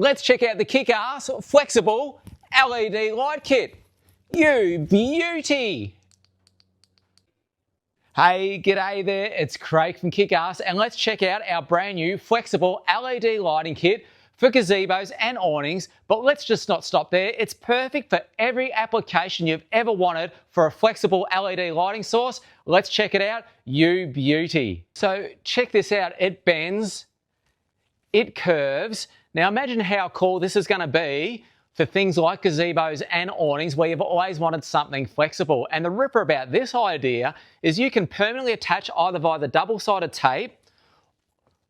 Let's check out the KickAss Flexible LED Light Kit. You beauty! Hey, g'day there, it's Craig from KickAss, and let's check out our brand new flexible LED lighting kit for gazebos and awnings. But let's just not stop there. It's perfect for every application you've ever wanted for a flexible LED lighting source. Let's check it out. You beauty. So check this out. It bends, it curves. Now imagine how cool this is going to be for things like gazebos and awnings where you've always wanted something flexible. And the ripper about this idea is you can permanently attach either via the double-sided tape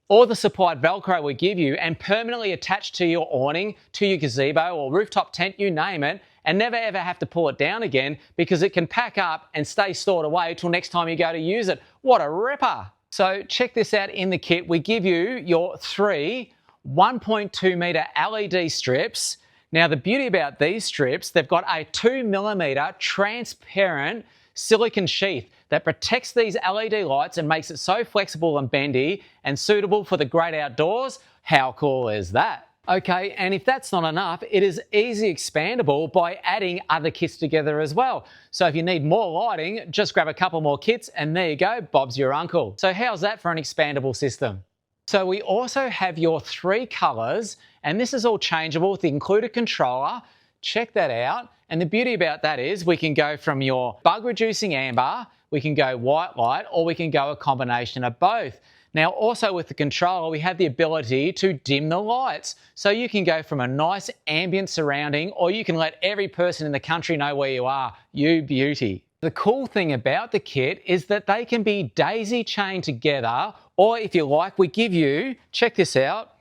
or the supplied Velcro we give you and permanently attach to your awning, to your gazebo or rooftop tent, you name it, and never ever have to pull it down again because it can pack up and stay stored away till next time you go to use it. What a ripper! So check this out in the kit. We give you your 3 1.2 metre LED strips. Now the beauty about these strips, they've got a 2mm transparent silicone sheath that protects these LED lights and makes it so flexible and bendy and suitable for the great outdoors. How cool is that? Okay, and if that's not enough, it is easy expandable by adding other kits together as well. So if you need more lighting, just grab a couple more kits and there you go, Bob's your uncle. So how's that for an expandable system? So we also have your 3 colours, and this is all changeable with the included controller. Check that out. And the beauty about that is we can go from your bug reducing amber, we can go white light, or we can go a combination of both. Now also with the controller, we have the ability to dim the lights. So you can go from a nice ambient surrounding, or you can let every person in the country know where you are. You beauty. The cool thing about the kit is that they can be daisy chained together, or if you like, we give you, check this out,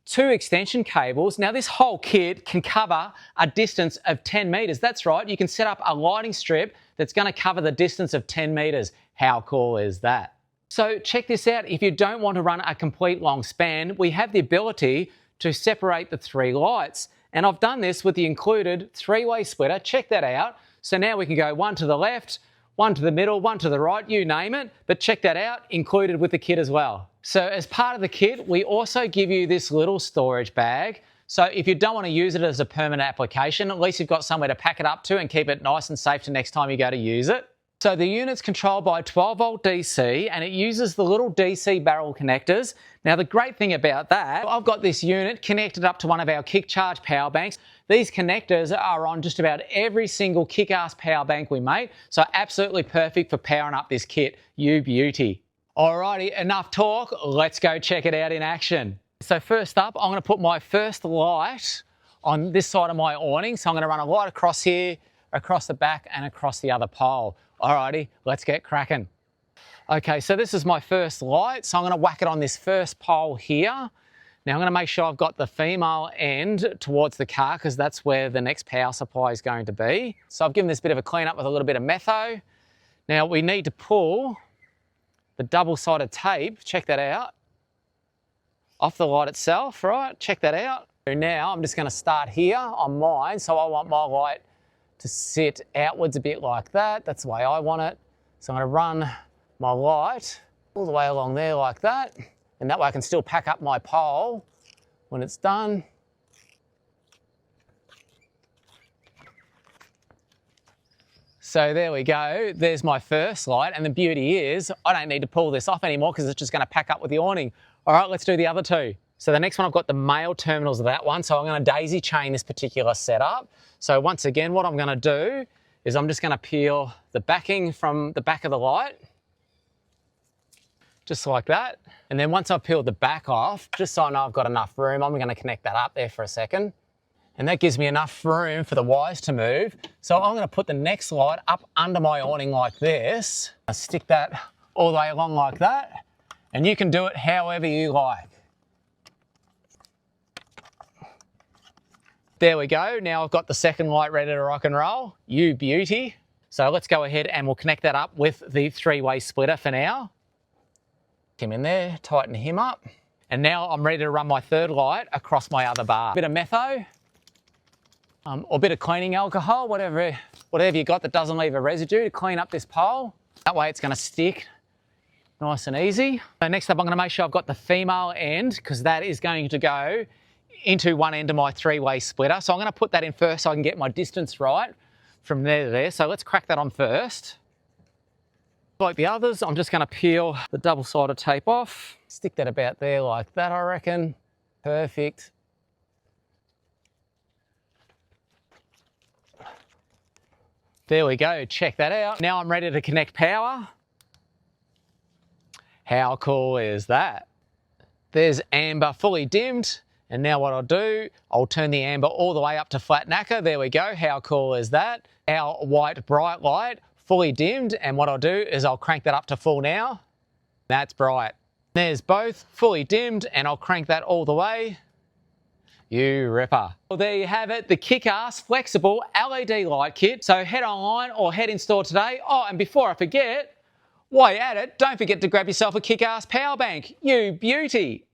2 extension cables. Now this whole kit can cover a distance of 10 metres. That's right, you can set up a lighting strip that's going to cover the distance of 10 metres. How cool is that? So check this out, if you don't want to run a complete long span, we have the ability to separate the 3 lights. And I've done this with the included 3-way splitter. Check that out. So now we can go one to the left, one to the middle, one to the right, you name it. But check that out, included with the kit as well. So as part of the kit, we also give you this little storage bag. So if you don't want to use it as a permanent application, at least you've got somewhere to pack it up to and keep it nice and safe to next time you go to use it. So the unit's controlled by 12-volt DC and it uses the little DC barrel connectors. Now the great thing about that, I've got this unit connected up to one of our Kick Charge power banks. These connectors are on just about every single KickAss power bank we make, so absolutely perfect for powering up this kit. You beauty. Alrighty, enough talk, let's go check it out in action. So first up, I'm going to put my first light on this side of my awning. So I'm going to run a light across here, across the back and across the other pole. Alrighty, let's get cracking. Okay, so this is my first light. So I'm going to whack it on this first pole here. Now I'm going to make sure I've got the female end towards the car because that's where the next power supply is going to be. So I've given this bit of a clean up with a little bit of metho. Now we need to pull the double-sided tape, check that out, off the light itself, right? Check that out. Now I'm just going to start here on mine. So I want my light to sit outwards a bit like that. That's the way I want it. So I'm going to run my light all the way along there like that. And that way I can still pack up my pole when it's done. So there we go, there's my first light, and the beauty is I don't need to pull this off anymore because it's just going to pack up with the awning. All right, let's do the other 2. So the next one, I've got the male terminals of that one, so I'm going to daisy chain this particular setup. So once again, what I'm going to do is I'm just going to peel the backing from the back of the light, just like that. And then once I've peeled the back off, just so I know I've got enough room, I'm going to connect that up there for a second. And that gives me enough room for the wires to move. So I'm going to put the next light up under my awning like this. I stick that all the way along like that. And you can do it however you like. There we go. Now I've got the second light ready to rock and roll. You beauty. So let's go ahead and we'll connect that up with the 3-way splitter for now. Him in there, tighten him up. And now I'm ready to run my third light across my other bar. Bit of metho. Or a bit of cleaning alcohol, whatever you got that doesn't leave a residue to clean up this pole. That way it's going to stick nice and easy. So next up I'm going to make sure I've got the female end because that is going to go into one end of my three-way splitter. So I'm going to put that in first so I can get my distance right from there to there. So let's crack that on first. Like the others, I'm just going to peel the double-sided tape off. Stick that about there like that, I reckon. Perfect. There we go, check that out. Now I'm ready to connect power. How cool is that? There's amber fully dimmed. And now what I'll do, I'll turn the amber all the way up to flat knacker. There we go, how cool is that? Our white bright light, fully dimmed. And what I'll do is I'll crank that up to full now. That's bright. There's both fully dimmed and I'll crank that all the way. You ripper. Well, there you have it, the KickAss flexible LED light kit. So head online or head in store today. Oh, and before I forget, while you're at it, don't forget to grab yourself a KickAss power bank. You beauty.